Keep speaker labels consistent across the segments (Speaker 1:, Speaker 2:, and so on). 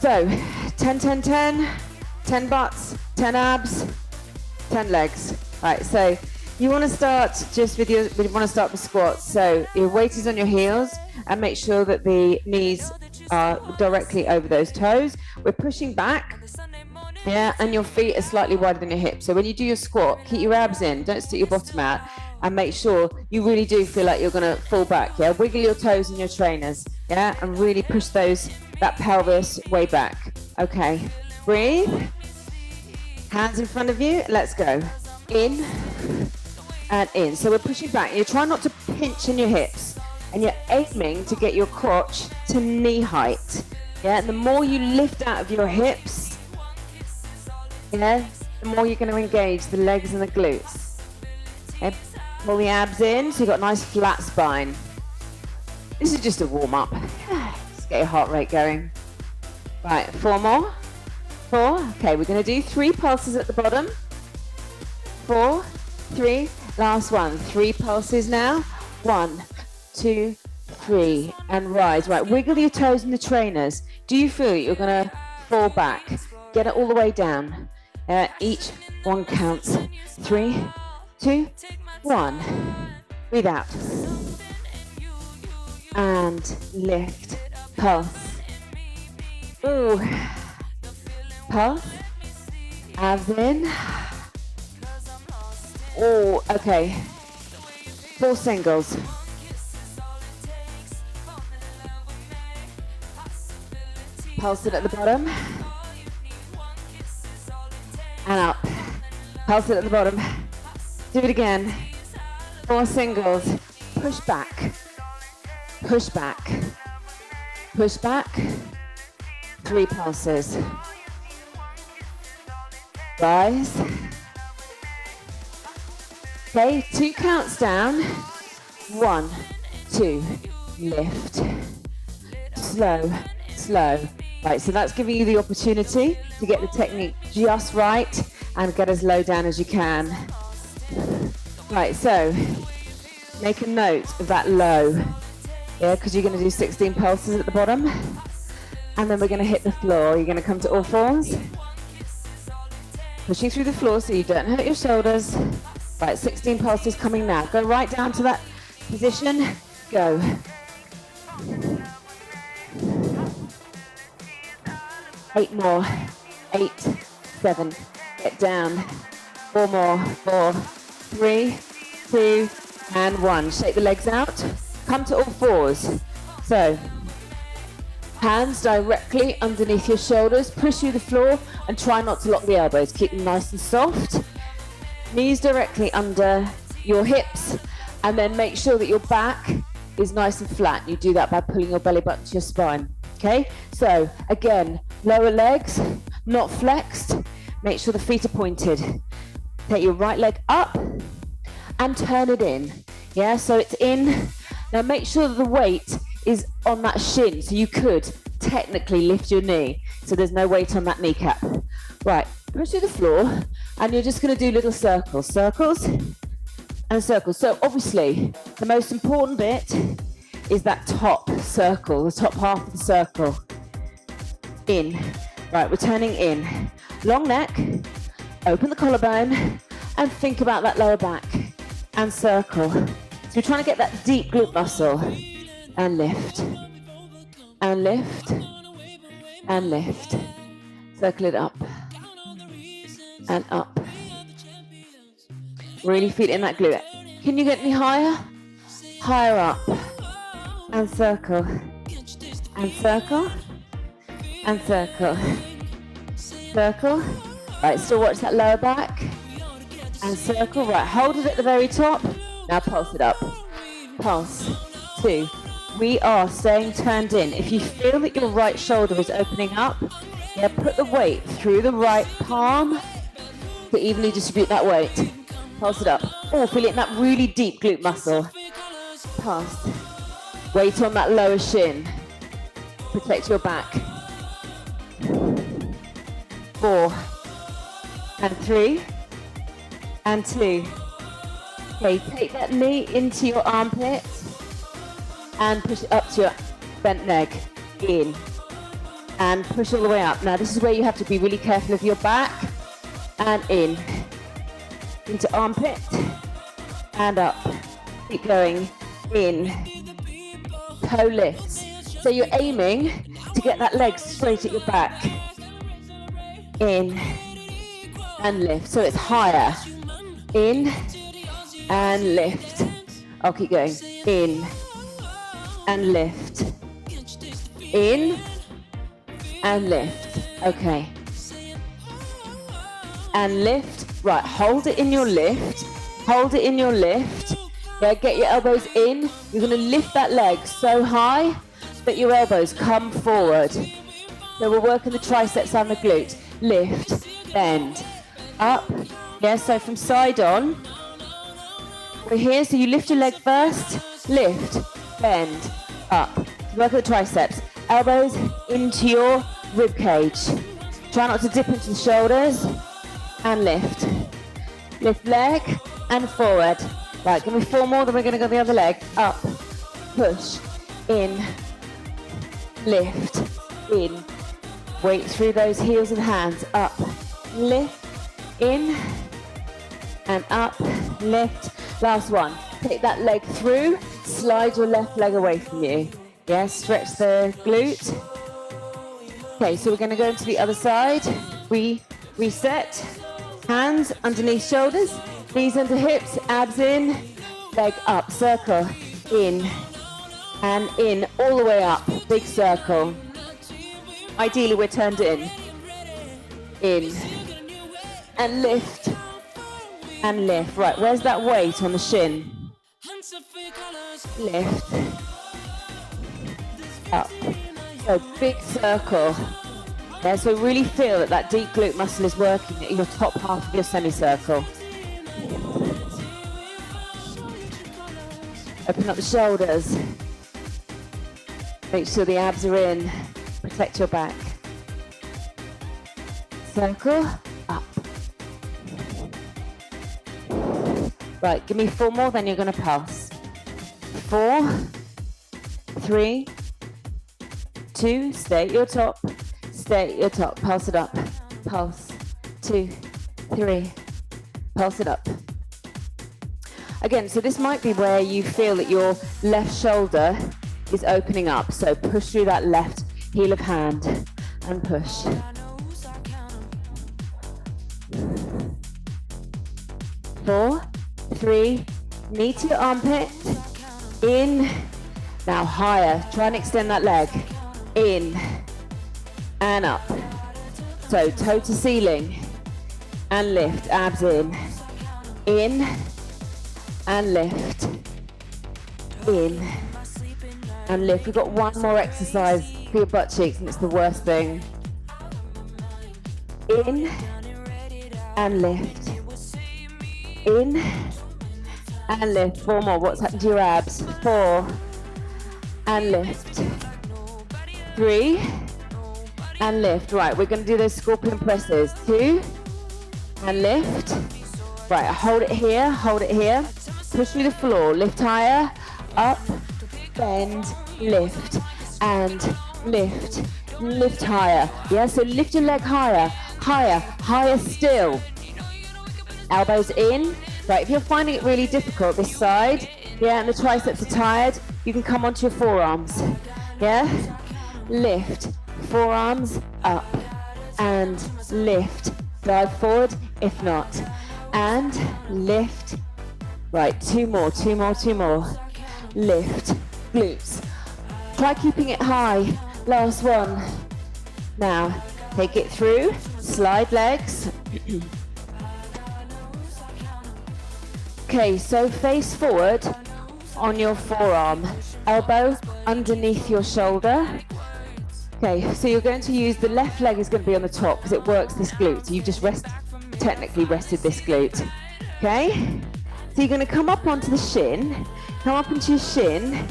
Speaker 1: So 10, 10, 10, 10 butts, 10 abs, 10 legs. Right, so you want to start just with squats. So your weight is on your heels and make sure that the knees are directly over those toes. We're pushing back, yeah, and your feet are slightly wider than your hips. So when you do your squat, keep your abs in, don't stick your bottom out, and make sure you really do feel like you're going to fall back, yeah? Wiggle your toes in your trainers, yeah, and really push that pelvis way back. Okay, breathe. Hands in front of you, let's go. In and in. So we're pushing back. You're trying not to pinch in your hips, and you're aiming to get your crotch to knee height. Yeah, and the more you lift out of your hips, yeah, the more you're going to engage the legs and the glutes. Okay, pull the abs in so you've got a nice flat spine. This is just a warm up. Just get your heart rate going. Right, 4 more. 4. Okay, we're going to do 3 pulses at the bottom. 4, 3, last one. 3 pulses now. 1, 2, 3, and rise. Right, wiggle your toes in the trainers. Do you feel you're going to fall back? Get it all the way down. Each one counts. 3, 2, 1. Breathe out. And lift. Pulse. Ooh. Pulse. Abs in. Oh, okay. 4 singles. Pulse it at the bottom. And up. Pulse it at the bottom. Do it again. 4 singles. Push back. Push back. Push back. 3 pulses. Rise. Okay, 2 counts down. 1, 2, lift. Slow, slow. Right, so that's giving you the opportunity to get the technique just right and get as low down as you can. Right, so make a note of that low, yeah, because you're going to do 16 pulses at the bottom, and then we're going to hit the floor. You're going to come to all fours, pushing through the floor so you don't hurt your shoulders. Right, 16 pulses coming now. Go right down to that position. Go. Eight more. 8, 7. Get down. 4 more. 4, 3, 2, and 1. Shake the legs out. Come to all fours. So, hands directly underneath your shoulders. Push through the floor and try not to lock the elbows. Keep them nice and soft. Knees directly under your hips, and then make sure that your back is nice and flat. You do that by pulling your belly button to your spine. Okay, so again, lower legs, not flexed. Make sure the feet are pointed. Take your right leg up and turn it in. Yeah, so it's in. Now make sure that the weight is on that shin, so you could technically lift your knee, so there's no weight on that kneecap. Right, push through the floor, and you're just going to do little circles, circles and circles. So obviously, the most important bit is that top circle, the top half of the circle. In. Right, we're turning in. Long neck, open the collarbone, and think about that lower back, and circle. So we're trying to get that deep glute muscle, and lift, and lift, and lift. Circle it up, and up. Really feel it in that glute. Can you get any higher? Higher up. And circle. And circle. And circle. Circle. Right, still watch that lower back. And circle. Right, hold it at the very top. Now pulse it up. Pulse. 2. We are staying turned in. If you feel that your right shoulder is opening up, yeah, put the weight through the right palm to evenly distribute that weight. Pulse it up. Oh, feel it in that really deep glute muscle. Pulse. Weight on that lower shin. Protect your back. 4. And 3. And 2. Okay, take that knee into your armpit and push it up to your bent leg. In. and push all the way up. Now this is where you have to be really careful of your back, and in, into armpit, and up. Keep going, in, toe lifts. So you're aiming to get that leg straight at your back. In, and lift, so it's higher. In, and lift. I'll keep going, in, and lift. In, and lift, okay. And lift, right, hold it in your lift. Hold it in your lift. Yeah, get your elbows in. You're gonna lift that leg so high that your elbows come forward. So we're working the triceps and the glute. Lift, bend, up. Yeah, so from side on, we're here, so you lift your leg first, lift, bend, up. Work the triceps, elbows into your rib cage. Try not to dip into the shoulders, and lift. Lift leg, and forward. Right, give me 4 more, then we're gonna go the other leg. Up, push, in, lift, in. Weight through those heels and hands, up, lift, in, and up, lift. Last one, take that leg through, slide your left leg away from you. Yeah, stretch the glute. Okay, so we're gonna go into the other side. Reset, hands underneath shoulders, knees under hips, abs in, leg up, circle, in, and in, all the way up, big circle. Ideally, we're turned in, and lift, and lift. Right, where's that weight on the shin? Lift, up. So big circle. Yeah, so really feel that that deep glute muscle is working at your top half of your semicircle. Open up the shoulders. Make sure the abs are in. Protect your back. Circle, up. Right, give me 4 more, then you're gonna pulse. 4, 3, 2, stay at your top. Stay at your top, pulse it up. Pulse, 2, 3, pulse it up. Again, so this might be where you feel that your left shoulder is opening up. So push through that left heel of hand and push. 4, 3, knee to your armpit, in, now higher, try and extend that leg, in, and up. So toe to ceiling, and lift, abs in, and lift, in, and lift. We've got one more exercise for your butt cheeks, and it's the worst thing. In, and lift, in, and lift. 4 more. What's happened to your abs? 4, and lift. 3, and lift. Right, we're going to do those scorpion presses. 2, and lift. Right, hold it here, hold it here. Push through the floor, lift higher, up, bend, lift, and lift. Lift higher. Yeah, so lift your leg higher, higher, higher still. Elbows in. Right, if you're finding it really difficult this side, yeah, and the triceps are tired, you can come onto your forearms. Yeah? Lift, forearms up, and lift. Dive forward, if not. And lift. Right, 2 more, 2 more, 2 more. Lift, glutes. Try keeping it high. Last one. Now, take it through, slide legs. Okay, so face forward on your forearm, elbow underneath your shoulder. Okay, so you're going to use, the left leg is going to be on the top because it works this glute. So you've just technically rested this glute. Okay, so you're going to come up onto the shin, come up into your shin,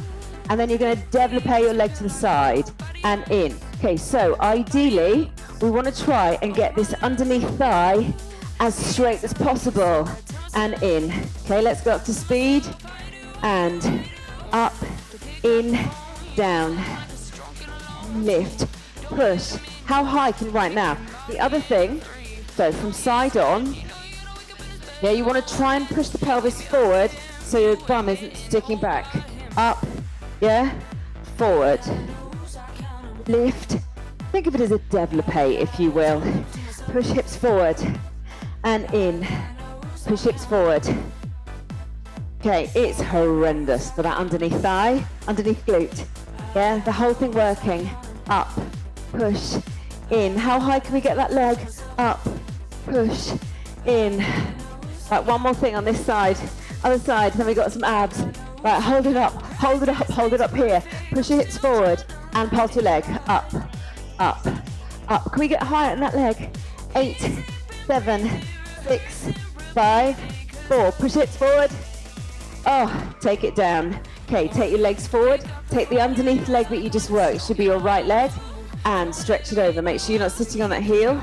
Speaker 1: and then you're going to développé your leg to the side and in. Okay, so ideally, we want to try and get this underneath thigh as straight as possible and in. Okay, let's go up to speed and up, in, down, lift, push. How high can you, right now? The other thing, so from side on, yeah, you want to try and push the pelvis forward so your bum isn't sticking back. Up, yeah, forward. Lift. Think of it as a développé, if you will. Push hips forward and in. Push hips forward. Okay, it's horrendous for that underneath thigh, underneath glute. Yeah, the whole thing working. Up, push, in. How high can we get that leg? Up, push, in. Right, one more thing on this side. Other side, then we got some abs. Right, hold it up, hold it up, hold it up here. Push your hips forward and pulse your leg. Up, up, up. Can we get higher in that leg? 8, 7, 6, 5, 4. Push hips forward. Oh, take it down. Okay, take your legs forward. Take the underneath leg that you just worked, should be your right leg, and stretch it over. Make sure you're not sitting on that heel.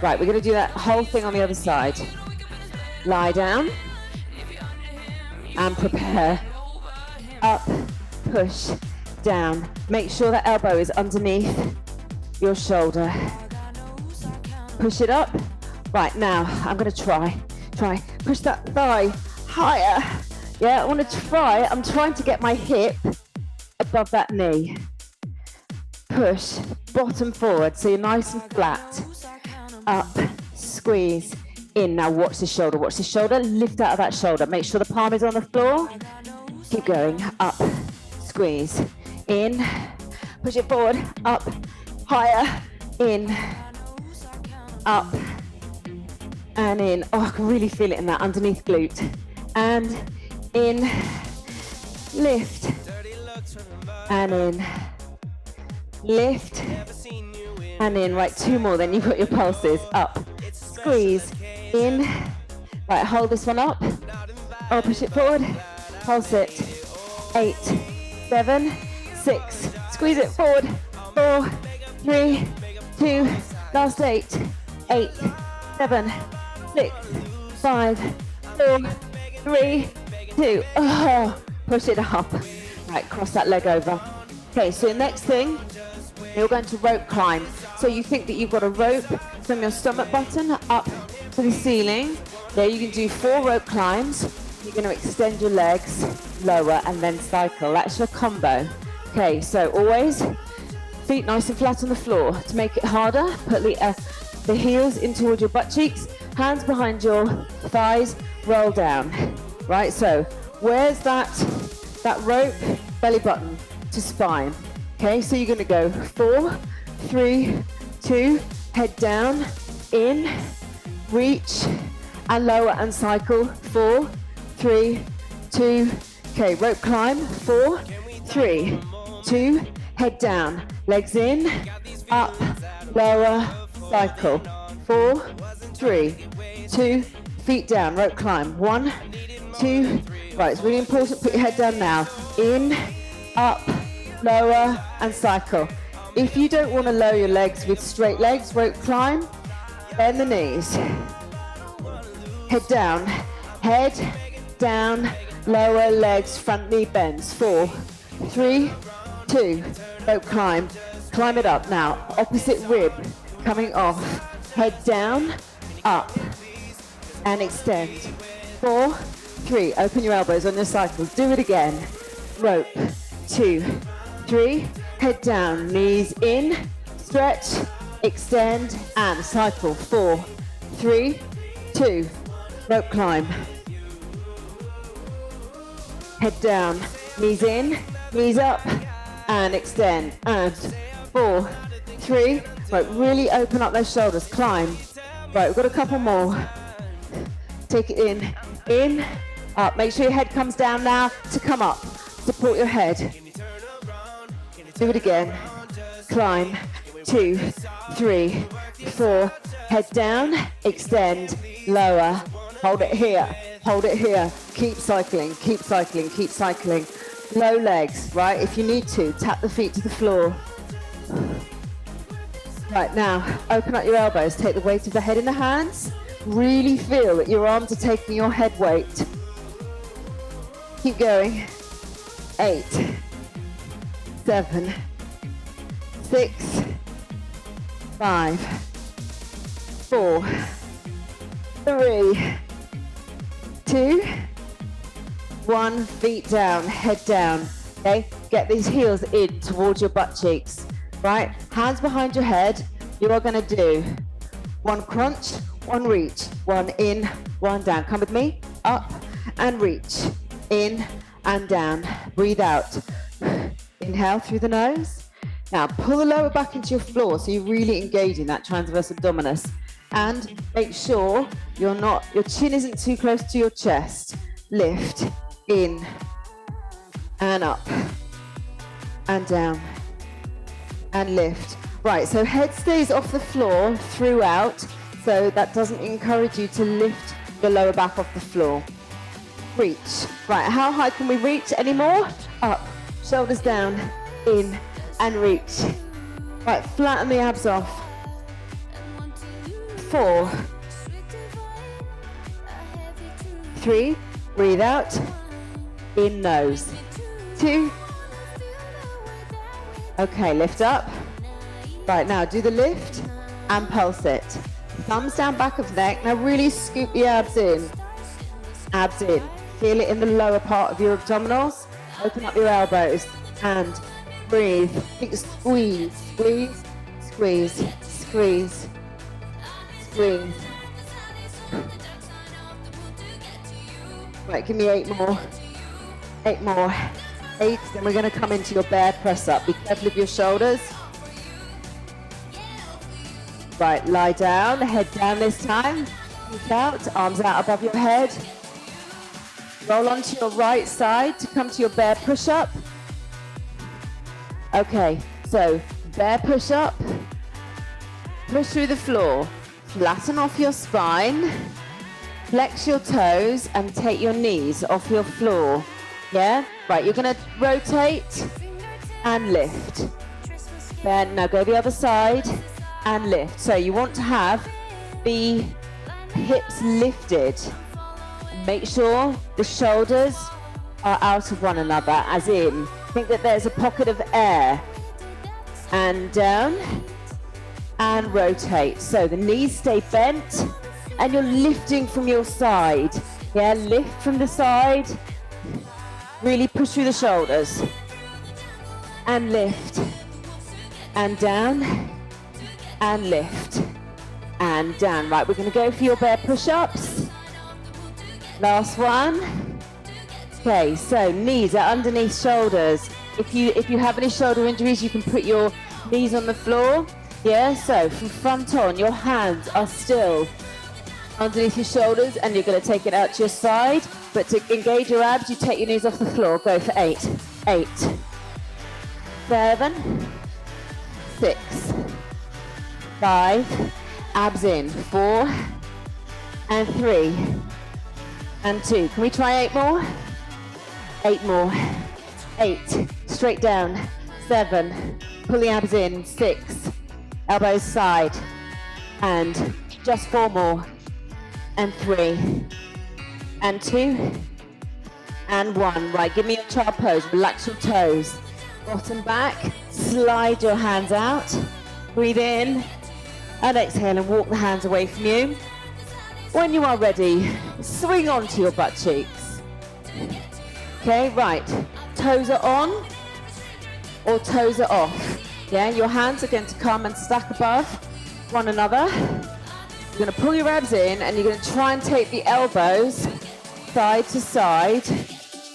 Speaker 1: Right, we're going to do that whole thing on the other side. Lie down and prepare. Up, push, down. Make sure that elbow is underneath your shoulder. Push it up. Right, now I'm going to try. Push that thigh higher. Yeah, I want to try. I'm trying to get my hip above that knee. Push, bottom forward, so you're nice and flat. Up, squeeze, in. Now watch the shoulder, watch the shoulder. Lift out of that shoulder. Make sure the palm is on the floor. Keep going. Up, squeeze, in. Push it forward, up, higher, in, up, and in. Oh, I can really feel it in that underneath glute. And in, lift, and in, lift, and in. Right, 2 more, then you've got your pulses. Up, squeeze, in. Right, hold this one up. Oh, push it forward, pulse it. 8, 7, 6. Squeeze it forward. 4, 3, 2. Last 8. 8, 7, 6, 5, 4, 3, 2. Oh, push it up. Right, cross that leg over. Okay, so the next thing, you're going to rope climb. So you think that you've got a rope from your stomach button up to the ceiling. There you can do 4 rope climbs. You're going to extend your legs, lower, and then cycle. That's your combo. Okay, so always feet nice and flat on the floor. To make it harder, put the heels in towards your butt cheeks, hands behind your thighs, roll down. Right, so where's that rope? Belly button to spine. Okay, so you're going to go 4, 3, 2, head down, in, reach, and lower and cycle. 4, 3, 2. Okay, rope climb. 4, 3, 2. Head down, legs in, up, lower, cycle. 4, 3, 2. Feet down, rope climb. 1, 2. Right, it's really important. Put your head down now. In, up, lower, and cycle. If you don't want to lower your legs with straight legs, rope climb, bend the knees. Head down, lower legs, front knee bends. 4, 3, 2, rope climb. Climb it up now. Opposite rib coming off. Head down, up, and extend. 4, 3, open your elbows on your cycles. Do it again. Rope. 2, 3, head down, knees in, stretch, extend, and cycle. 4, 3, 2, rope climb. Head down, knees in, knees up, and extend, and 4, 3, right, really open up those shoulders, climb. Right, we've got a couple more. Take it in, up. Make sure your head comes down now to come up. Support your head. Do it again. Climb. 2, 3, 4. Head down, extend, lower. Hold it here, hold it here. Keep cycling, keep cycling, keep cycling. Low legs, right? If you need to, tap the feet to the floor. Right, now, open up your elbows. Take the weight of the head in the hands. Really feel that your arms are taking your head weight. Keep going. 8, 7, 6, 5, 4, 3, 2, 1. Feet down, head down. Okay, get these heels in towards your butt cheeks. Right, hands behind your head. You are going to do 1 crunch, 1 reach, 1 in, 1 down. Come with me. Up and reach, in and down. Breathe out. Inhale through the nose. Now pull the lower back into your floor so you're really engaging that transverse abdominis. And make sure your chin isn't too close to your chest. Lift, in and up and down and lift. Right, so head stays off the floor throughout, so that doesn't encourage you to lift the lower back off the floor. Reach. Right, how high can we reach? Any more? Up, shoulders down, in and reach. Right, flatten the abs off. 4, 3, breathe out, in nose. 2, okay, lift up. Right, now do the lift and pulse it. Thumbs down back of neck. Now really scoop the abs in. Abs in. Feel it in the lower part of your abdominals. Open up your elbows and breathe. Think squeeze, squeeze, squeeze, squeeze, squeeze. Right, give me 8 more. 8 more. 8, then we're going to come into your bear press up. Be careful of your shoulders. Right, lie down, head down this time. Feet out, arms out above your head. Roll onto your right side to come to your bear push-up. Okay, so bear push-up. Push through the floor. Flatten off your spine. Flex your toes and take your knees off your floor. Yeah? Right, you're going to rotate and lift. Then now go the other side and lift. So you want to have the hips lifted. Make sure the shoulders are out of one another, as in, think that there's a pocket of air. And down and rotate. So the knees stay bent and you're lifting from your side. Yeah, lift from the side. Really push through the shoulders. And lift. And down. And lift. And down. Right, we're going to go for your bear push-ups. Last one. Okay, so knees are underneath shoulders. If you have any shoulder injuries, you can put your knees on the floor. Yeah, so from front on, your hands are still underneath your shoulders and you're going to take it out to your side. But to engage your abs, you take your knees off the floor. Go for 8. 8. 7. 6. 5. Abs in. 4. And 3. And 2. Can we try 8 more? 8 more. 8. Straight down. 7. Pull the abs in. 6. Elbows side. And just 4 more. And 3. And 2. And 1. Right, give me your child pose. Relax your toes. Bottom back. Slide your hands out. Breathe in. And exhale and walk the hands away from you. When you are ready, swing onto your butt cheeks. Okay, right. Toes are on or toes are off. Yeah, your hands are going to come and stack above one another. You're going to pull your abs in and you're going to try and take the elbows side to side.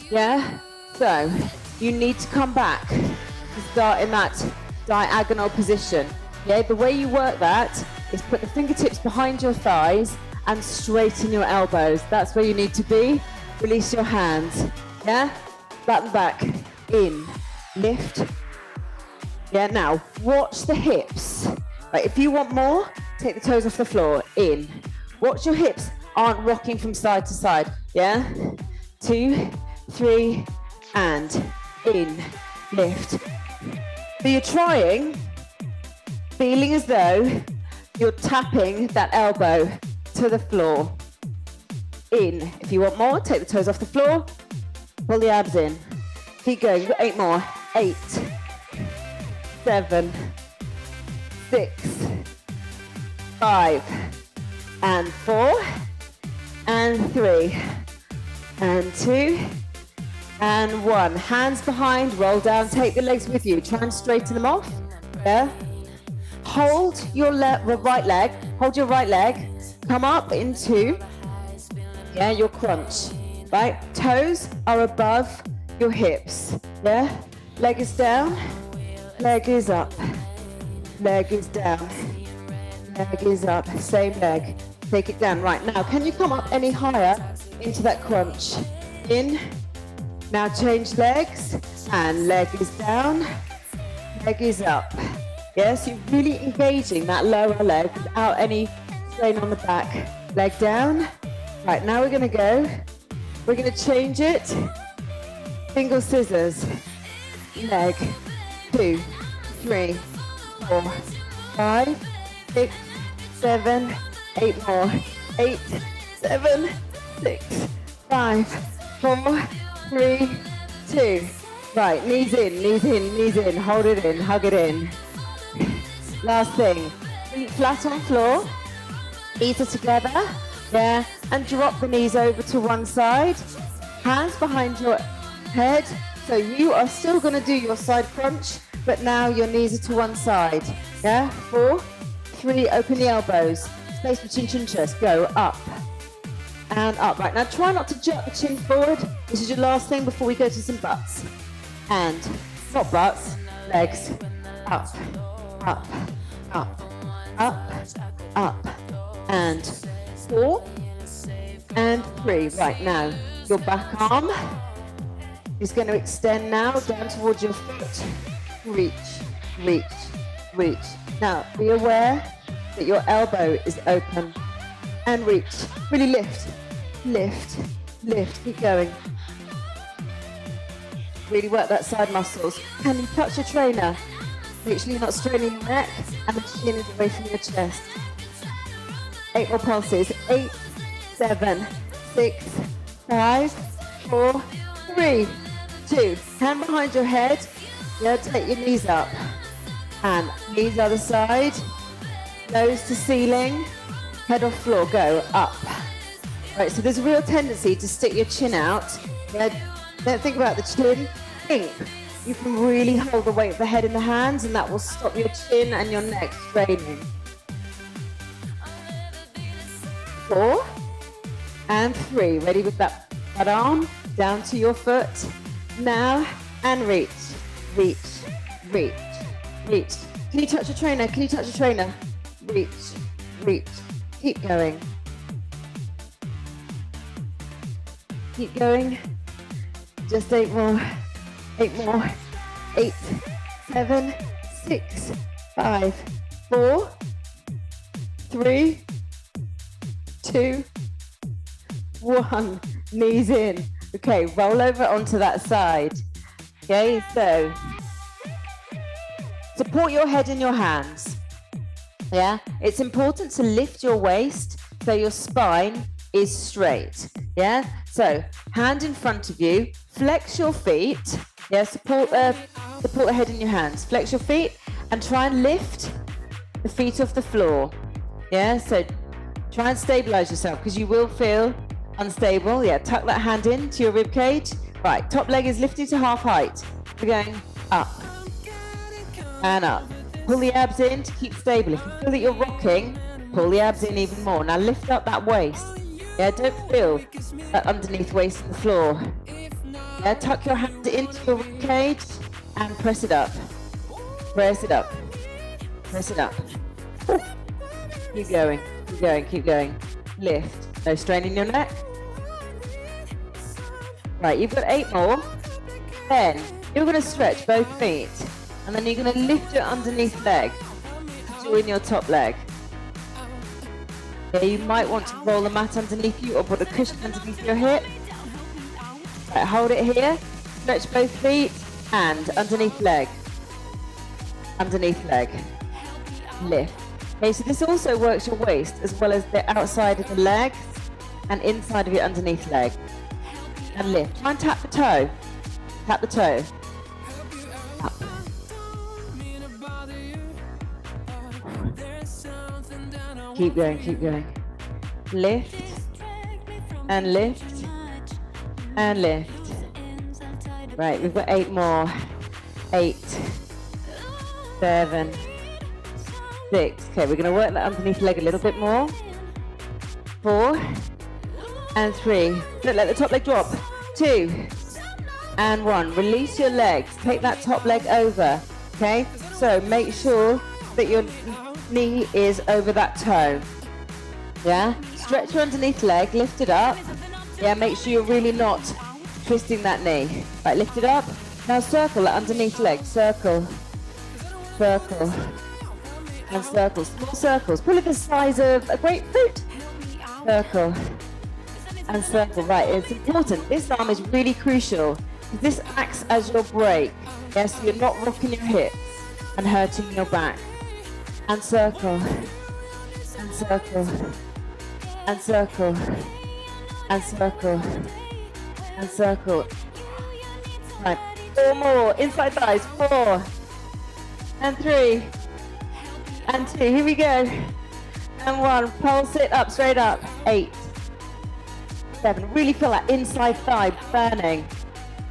Speaker 1: Yeah, so you need to come back to start in that diagonal position. Yeah, the way you work that is put the fingertips behind your thighs and straighten your elbows. That's where you need to be. Release your hands. Yeah? Flatten back. In. Lift. Yeah, now watch the hips. Right, if you want more, take the toes off the floor. In. Watch your hips aren't rocking from side to side. Yeah? 2, 3, and in. Lift. So you're trying, feeling as though you're tapping that elbow to the floor. In. If you want more, take the toes off the floor. Pull the abs in. Keep going. You've got 8 more. 8. 7. 6. 5, and 4, and 3, and 2, and 1. Hands behind, roll down, take the legs with you. Try and straighten them off. Yeah. Hold your right leg, hold your right leg, come up into, yeah, your crunch, right? Toes are above your hips, yeah? Leg is down, leg is up, leg is down, leg is up, same leg. Take it down. Right, now, can you come up any higher into that crunch? In, now change legs, and leg is down, leg is up. Yes, you're really engaging that lower leg without any strain on the back. Leg down. Right, now we're gonna go. We're gonna change it. Single scissors. Leg. 2, 3, 4, 5, 6, 7, 8 more. 8, 7, 6, 5, 4, 3, 2. Right, knees in, knees in, knees in. Hold it in, hug it in. Last thing, feet flat on floor, knees are together, yeah, and drop the knees over to one side, hands behind your head, so you are still going to do your side crunch, but now your knees are to one side, yeah, 4, 3, open the elbows, space between chin chest, go up, and up. Right, now try not to jerk the chin forward, this is your last thing before we go to some butts, and, not butts, legs, up, up, up, up, up, and 4, and 3. Right, now, your back arm is going to extend now down towards your foot. Reach, reach, reach. Now, be aware that your elbow is open, and reach. Really lift, lift, lift. Keep going. Really work that side muscles. Can you touch your trainer? Make sure you're not straining your neck and the chin is away from your chest. 8 more pulses. 8, 7, 6, 5, 4, 3, 2. Hand behind your head. Yeah, take your knees up. And knees other side. Nose to ceiling. Head off floor. Go up. Right, so there's a real tendency to stick your chin out. Yeah, don't think about the chin. Think. You can really hold the weight of the head in the hands, and that will stop your chin and your neck straining. 4, and 3. Ready with that arm down to your foot. Now, and reach, reach, reach, reach. Can you touch your trainer? Can you touch your trainer? Reach, reach. Keep going. Keep going. Just 8 more. 8 more. 8, 7, 6, 5, 4, 3, 2, 1. Knees in. Okay, roll over onto that side. Okay, so support your head in your hands. Yeah, it's important to lift your waist so your spine is straight. Yeah, so hand in front of you, flex your feet. Yeah, support the head in your hands. Flex your feet and try and lift the feet off the floor. Yeah, so try and stabilize yourself because you will feel unstable. Yeah, tuck that hand into your rib cage. Right, top leg is lifted to half height. We're going up and up. Pull the abs in to keep stable. If you feel that you're rocking, pull the abs in even more. Now lift up that waist. Yeah, don't feel that underneath waist on the floor. Yeah, tuck your hand into your rib cage and press it up. Press it up. Press it up. Keep going, keep going, keep going. Lift. No strain in your neck. Right, you've got 8 more. Then you're going to stretch both feet. And then you're going to lift your underneath leg to join your top leg. Yeah, you might want to roll the mat underneath you or put a cushion underneath your hip. Right, hold it here. Stretch both feet and underneath leg. Underneath leg. Lift. Okay, so this also works your waist as well as the outside of the legs and inside of your underneath leg. And lift. Try and tap the toe. Tap the toe. Up. Keep going, keep going. Lift, and lift, and lift. Right, we've got 8 more. 8, 7, 6. Okay, we're gonna work that underneath leg a little bit more. 4, and 3. Look, let the top leg drop. 2, and 1. Release your legs. Take that top leg over, okay? So make sure that your knee is over that toe, yeah? Stretch your underneath leg, lift it up. Yeah, make sure you're really not twisting that knee. Right, lift it up. Now circle that underneath leg. Circle, circle, and circle. Small circles, probably the size of a grapefruit. Circle, and circle. Right, it's important. This arm is really crucial. This acts as your brake. Yes, so you're not rocking your hips and hurting your back. And circle, and circle, and circle, and circle, and circle. Right, 4 more. Inside thighs. 4, and 3, and 2. Here we go. And 1. Pulse it up, straight up. 8, 7. Really feel that inside thigh burning.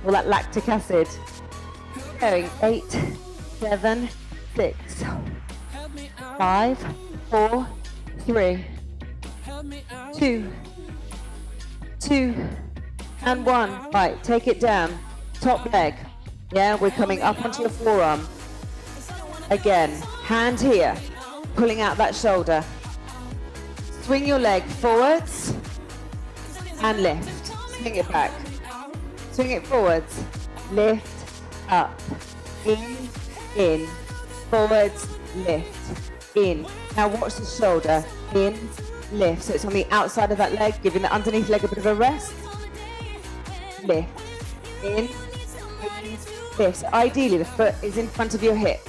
Speaker 1: All that lactic acid. Going. 8, 7, 6, 5, 4, 3, 2, 2, and 1. Right, take it down. Top leg. Yeah, we're coming up onto your forearm. Again, hand here, pulling out that shoulder. Swing your leg forwards and lift. Swing it back. Swing it forwards. Lift, up, in, forwards, lift, in. Now watch the shoulder. In, lift. So it's on the outside of that leg, giving the underneath leg a bit of a rest. Lift, in, lift. So ideally, the foot is in front of your hip.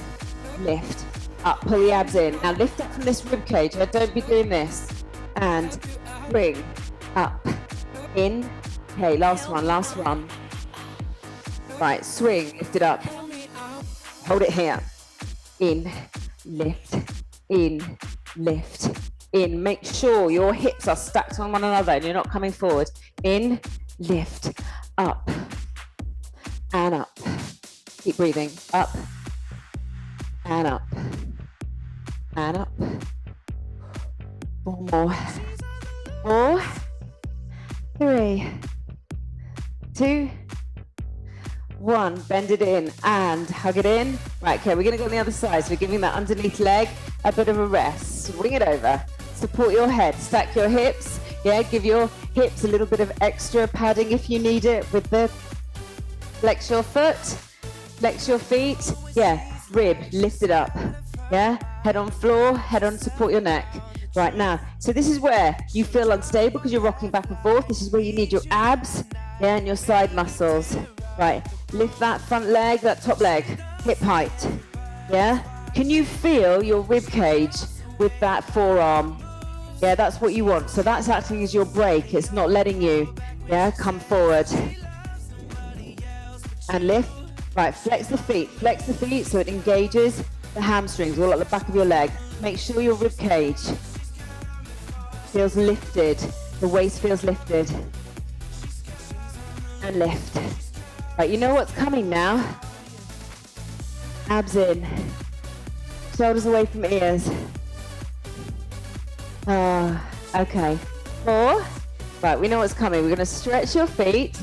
Speaker 1: Lift, up, pull the abs in. Now lift up from this rib cage. Don't be doing this. And bring up, in. Okay, last one, last one. Right, swing, lift it up. Hold it here. In, lift, in, lift, in. Make sure your hips are stacked on one another and you're not coming forward. In, lift, up, and up. Keep breathing. Up, and up, and up. 4 more. 4, 3, 2, 1. Bend it in and hug it in. Right, okay, we're going to go on the other side. So we're giving that underneath leg a bit of a rest. Swing it over. Support your head. Stack your hips. Yeah, give your hips a little bit of extra padding if you need it with the flex your foot, flex your feet. Yeah, rib, lift it up. Yeah, head on floor, head on, support your neck. Right now, so this is where you feel unstable because you're rocking back and forth. This is where you need your abs, yeah, and your side muscles. Right, lift that front leg, that top leg, hip height, yeah? Can you feel your rib cage with that forearm? Yeah, that's what you want. So that's acting as your brake. It's not letting you, yeah, come forward. And lift. Right, flex the feet so it engages the hamstrings all at the back of your leg. Make sure your rib cage feels lifted, the waist feels lifted. And lift. Right, you know what's coming now. Abs in. Shoulders away from ears. Okay. 4. Right, we know what's coming. We're going to stretch your feet.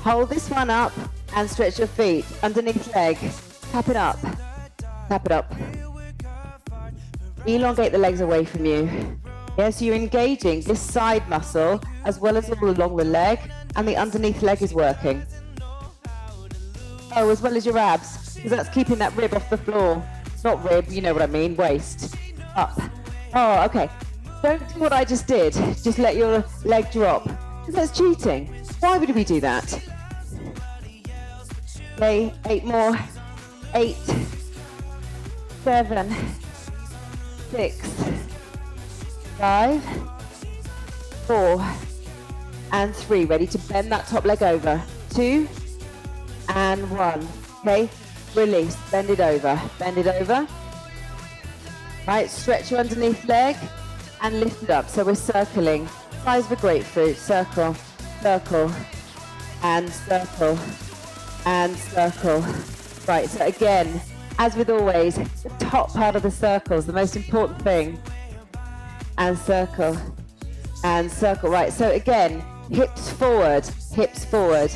Speaker 1: Hold this one up and stretch your feet. Underneath leg. Tap it up. Tap it up. Elongate the legs away from you. Yeah, so you're engaging this side muscle as well as all along the leg, and the underneath leg is working. Oh, as well as your abs, because that's keeping that rib off the floor. It's not rib, you know what I mean, waist. Up. Oh, okay. Don't do what I just did. Just let your leg drop, because that's cheating. Why would we do that? Okay, 8 more. 8, 7, 6, 5, 4, and 3. Ready to bend that top leg over. 2, and 1. Okay, release. Bend it over. Bend it over. Right, stretch your underneath leg. and lift it up. So we're circling, size of a grapefruit, circle, circle, and circle, and circle. Right, so again, as with always, the top part of the circle is the most important thing. And circle, and circle. Right, so again, hips forward, hips forward.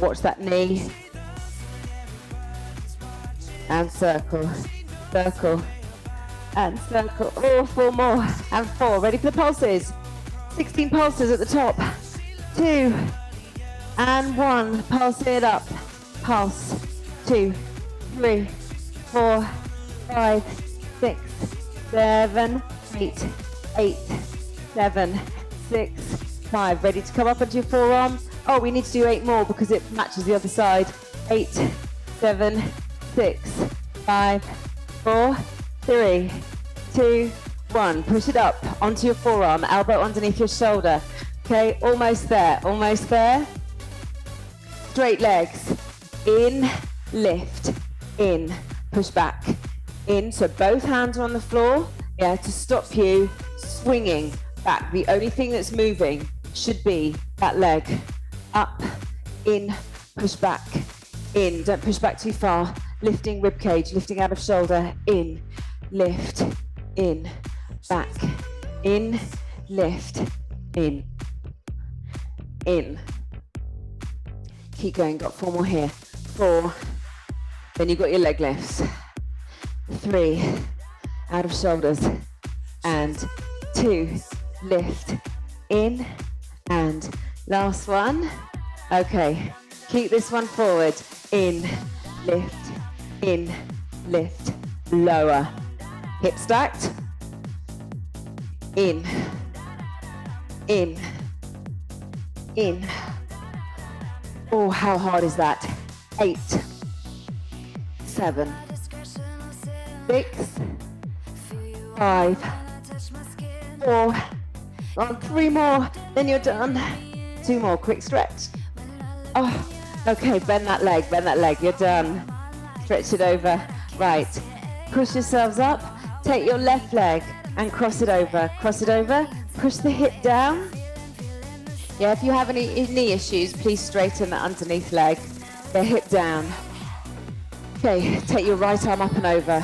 Speaker 1: Watch that knee. And circle, circle, and circle. Oh, 4 more, and 4. Ready for the pulses? 16 pulses at the top. 2, and 1. Pulse it up. Pulse. 2, 3, 4, 5, 6, 7, 8, 8, 7, 6, 5. Ready to come up onto your forearm? Oh, we need to do 8 more because it matches the other side. 8, 7, 6, 5, 4, 3, 2, 1. Push it up onto your forearm, elbow underneath your shoulder. Okay, almost there, almost there. Straight legs. In, lift, in, push back, in. So both hands are on the floor, yeah, to stop you swinging back. The only thing that's moving should be that leg. Up, in, push back, in. Don't push back too far. Lifting rib cage, lifting out of shoulder, in, lift, in, back, in, lift, in, in. Keep going, got 4 more here. 4, then you've got your leg lifts. 3, out of shoulders, and 2, lift, in, and last one. Okay, keep this one forward, in, lift, lower, hip stacked, in, oh, how hard is that? 8, 7, 6, 5, 4, on 3 more, then you're done. 2 more, quick stretch. Oh, okay, bend that leg, you're done. Stretch it over, right. Push yourselves up, take your left leg and cross it over, push the hip down. Yeah, if you have any knee issues, please straighten the underneath leg, the hip down. Okay, take your right arm up and over.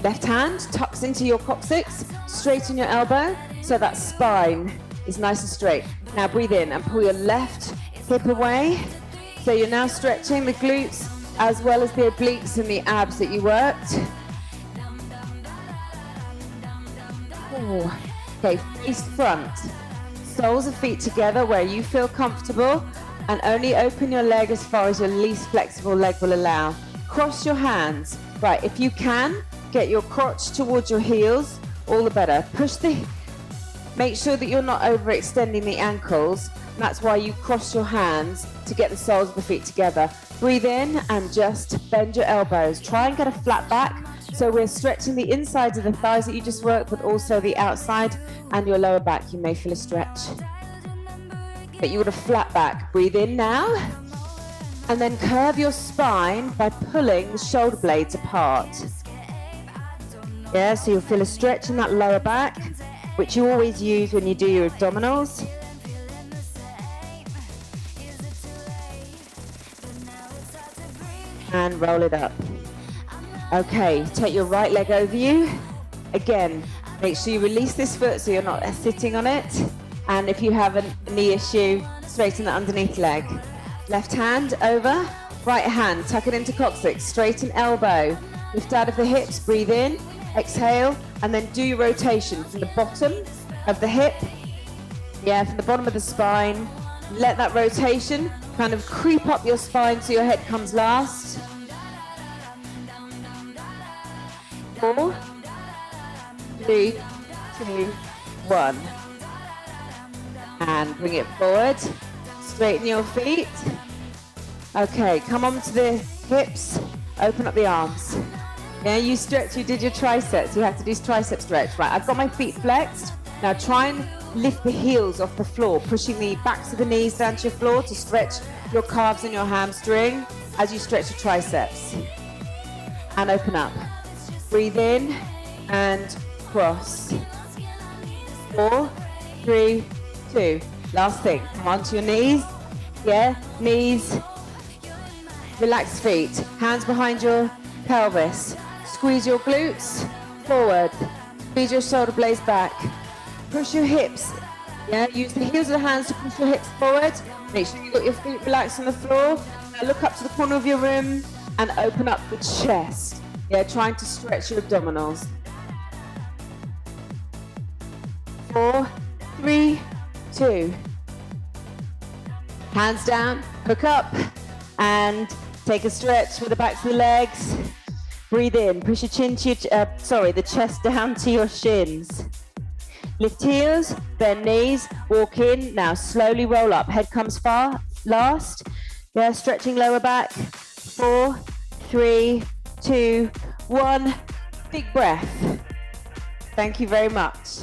Speaker 1: Left hand tucks into your coccyx, straighten your elbow so that spine is nice and straight. Now breathe in and pull your left hip away. So you're now stretching the glutes as well as the obliques and the abs that you worked. Oh. Okay, face front. Soles of feet together where you feel comfortable and only open your leg as far as your least flexible leg will allow. Cross your hands. Right, if you can, get your crotch towards your heels, all the better. Make sure that you're not overextending the ankles. That's why you cross your hands to get the soles of the feet together. Breathe in and just bend your elbows. Try and get a flat back. So we're stretching the insides of the thighs that you just worked, but also the outside and your lower back. You may feel a stretch. But you want a flat back. Breathe in now. And then curve your spine by pulling the shoulder blades apart. Yeah, so you'll feel a stretch in that lower back, which you always use when you do your abdominals. And roll it up. Okay, take your right leg over you. Again, make sure you release this foot so you're not sitting on it. And if you have a knee issue, straighten the underneath leg. Left hand over, right hand, tuck it into coccyx, straighten elbow, lift out of the hips, breathe in, exhale, and then do your rotation from the bottom of the hip, yeah, from the bottom of the spine. Let that rotation kind of creep up your spine so your head comes last. 4, 3, 2, 1. And bring it forward. Straighten your feet. Okay, come on to the hips. Open up the arms. Yeah, you stretch, you did your triceps. You have to do tricep stretch. Right, I've got my feet flexed. Now try and lift the heels off the floor, pushing the backs of the knees down to your floor to stretch your calves and your hamstring as you stretch your triceps. And open up. Breathe in, and cross. 4, 3, 2. Last thing, come onto your knees. Yeah, knees. Relax feet, hands behind your pelvis. Squeeze your glutes forward. Squeeze your shoulder blades back. Push your hips. Yeah, use the heels of the hands to push your hips forward. Make sure you've got your feet relaxed on the floor. Now look up to the corner of your room and open up the chest. Yeah, trying to stretch your abdominals. 4, 3, 2. Hands down, hook up, and take a stretch with the backs of the legs. Breathe in, push your chin to your, the chest down to your shins. Lift heels, bend knees, walk in. Now slowly roll up. Head comes far last. Yeah, stretching lower back. 4, 3, 2, 1. Big breath. Thank you very much.